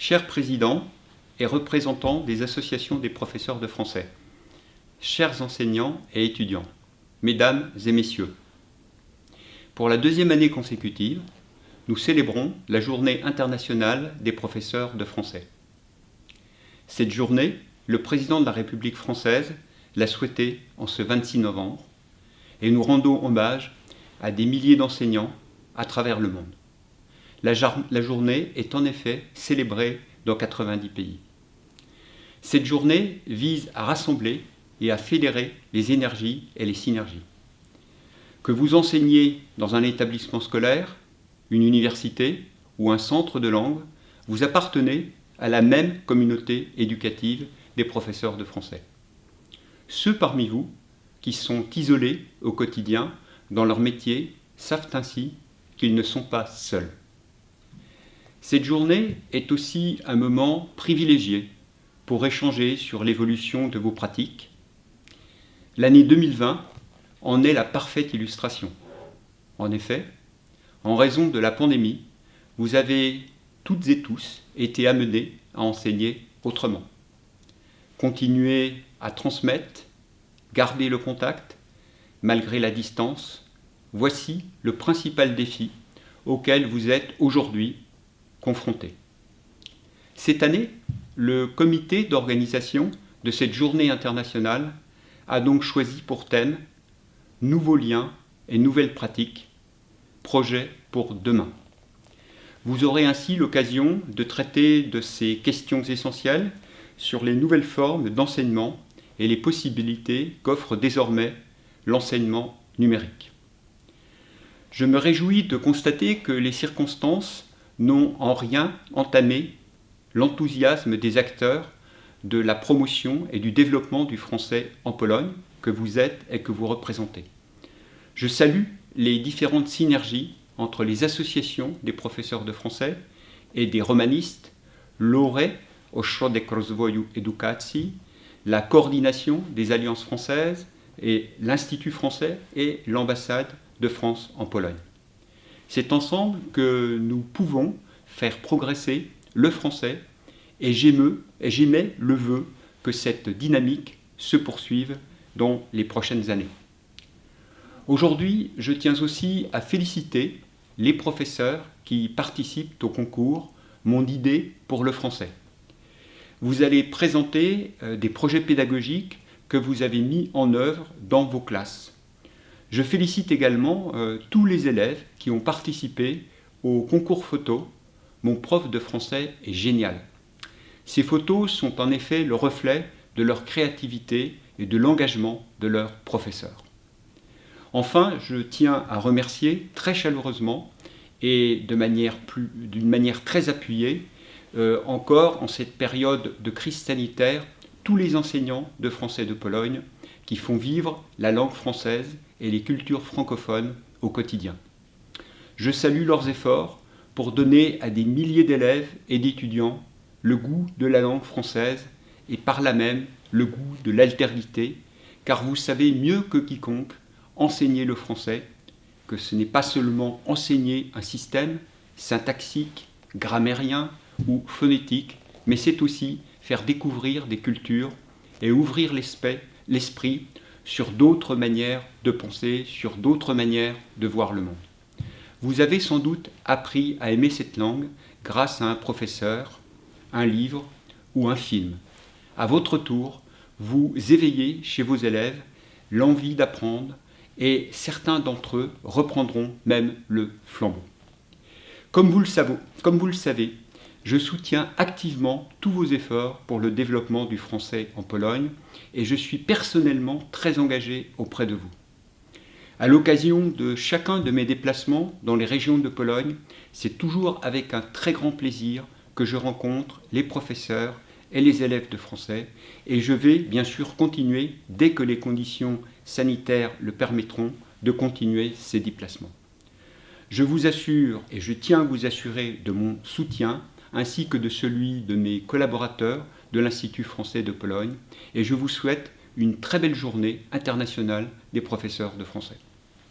Cher Président et représentants des associations des professeurs de français, chers enseignants et étudiants, Mesdames et Messieurs, pour la deuxième année consécutive, nous célébrons la Journée internationale des professeurs de français. Cette journée, le Président de la République française l'a souhaitée en ce 26 novembre et nous rendons hommage à des milliers d'enseignants à travers le monde. La journée est en effet célébrée dans 90 pays. Cette journée vise à rassembler et à fédérer les énergies et les synergies. Que vous enseignez dans un établissement scolaire, une université ou un centre de langue, vous appartenez à la même communauté éducative des professeurs de français. Ceux parmi vous qui sont isolés au quotidien dans leur métier savent ainsi qu'ils ne sont pas seuls. Cette journée est aussi un moment privilégié pour échanger sur l'évolution de vos pratiques. L'année 2020 en est la parfaite illustration. En effet, en raison de la pandémie, vous avez toutes et tous été amenés à enseigner autrement. Continuer à transmettre, garder le contact, malgré la distance, voici le principal défi auquel vous êtes aujourd'hui confrontés. Cette année, le comité d'organisation de cette journée internationale a donc choisi pour thème « Nouveaux liens et nouvelles pratiques, projet pour demain ». Vous aurez ainsi l'occasion de traiter de ces questions essentielles sur les nouvelles formes d'enseignement et les possibilités qu'offre désormais l'enseignement numérique. Je me réjouis de constater que les circonstances n'ont en rien entamé l'enthousiasme des acteurs de la promotion et du développement du français en Pologne que vous êtes et que vous représentez. Je salue les différentes synergies entre les associations des professeurs de français et des romanistes, l'ORE, Ośrodek Rozwoju Edukacji, la coordination des alliances françaises et l'Institut français et l'ambassade de France en Pologne. C'est ensemble que nous pouvons faire progresser le français et j'émets le vœu que cette dynamique se poursuive dans les prochaines années. Aujourd'hui, je tiens aussi à féliciter les professeurs qui participent au concours Mon idée pour le français. Vous allez présenter des projets pédagogiques que vous avez mis en œuvre dans vos classes. Je félicite également tous les élèves qui ont participé au concours photo. Mon prof de français est génial. Ces photos sont en effet le reflet de leur créativité et de l'engagement de leurs professeurs. Enfin, je tiens à remercier très chaleureusement et d'une manière très appuyée, encore en cette période de crise sanitaire, tous les enseignants de français de Pologne qui font vivre la langue française et les cultures francophones au quotidien. Je salue leurs efforts pour donner à des milliers d'élèves et d'étudiants le goût de la langue française et par là même le goût de l'altérité, car vous savez mieux que quiconque enseigner le français, que ce n'est pas seulement enseigner un système syntaxique, grammairien ou phonétique, mais c'est aussi faire découvrir des cultures et ouvrir l'esprit sur d'autres manières de penser, sur d'autres manières de voir le monde. Vous avez sans doute appris à aimer cette langue grâce à un professeur, un livre ou un film. À votre tour, vous éveillez chez vos élèves l'envie d'apprendre et certains d'entre eux reprendront même le flambeau. Comme vous le savez, je soutiens activement tous vos efforts pour le développement du français en Pologne et je suis personnellement très engagé auprès de vous. À l'occasion de chacun de mes déplacements dans les régions de Pologne, c'est toujours avec un très grand plaisir que je rencontre les professeurs et les élèves de français et je vais bien sûr continuer, dès que les conditions sanitaires le permettront, de continuer ces déplacements. Je vous assure et je tiens à vous assurer de mon soutien ainsi que de celui de mes collaborateurs de l'Institut français de Pologne et je vous souhaite une très belle journée internationale des professeurs de français.